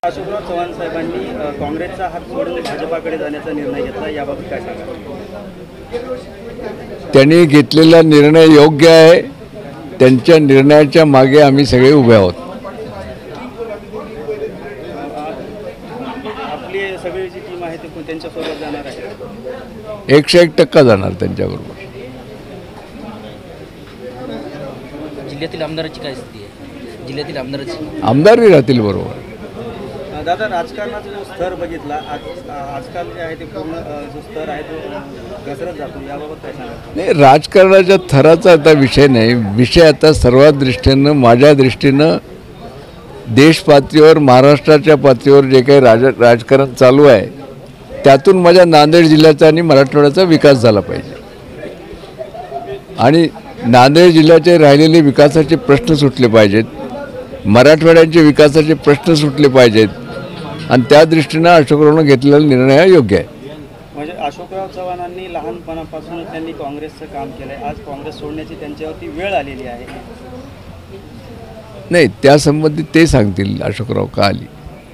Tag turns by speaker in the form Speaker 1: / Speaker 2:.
Speaker 1: अशोकराव चव्हाण साहेबांनी काँग्रेसचा हात सोडून भाजपाकडे जाण्याचा निर्णय घेतला, याबाबत काय सांगा?
Speaker 2: त्यांनी घेतलेला निर्णय योग्य आहे. त्यांच्या निर्णयाच्या मागे आम्ही सगळे उभे आहोत.
Speaker 1: आपली सगळी जी टीम आहे ती त्यांच्यासोबत जाणार आहे.
Speaker 2: 101% जाणार त्यांच्याबरोबर.
Speaker 3: जिल्ह्यातील आमदाराची काय स्थिती आहे? जिल्ह्यातील
Speaker 2: आमदारही राहतील बरोबर.
Speaker 1: दादा, राजकारणाचा जो स्तर बघितला आजकाल जे आहे ते पूर्ण जो स्तर आहे तो घसरत जातो, याबाबत काय सांगा?
Speaker 2: नाही, राजकारणाच्या थराचा आता विषय नाही. विषय आता सर्वात दृष्टीनं, माझ्या दृष्टीनं देश पातळीवर, महाराष्ट्राच्या पातळीवर जे काही राजकारण चालू आहे त्यातून माझ्या नांदेड जिल्ह्याचा आणि मराठवाड्याचा विकास झाला पाहिजे. आणि नांदेड जिल्ह्याचे राहिलेले विकासाचे प्रश्न सुटले पाहिजेत, मराठवाड्याचे विकासाचे प्रश्न सुटले पाहिजेत. आणि त्या दृष्टीनं अशोकरावनं घेतलेला निर्णय योग्य आहे.
Speaker 1: म्हणजे अशोकराव चव्हाणांनी लहानपणापासून त्यांनी काँग्रेसचं काम केलं आहे, आज काँग्रेस सोडण्याची त्यांच्यावरती वेळ आलेली आहे.
Speaker 2: नाही, त्यासंबंधी ते सांगतील अशोकराव का आली.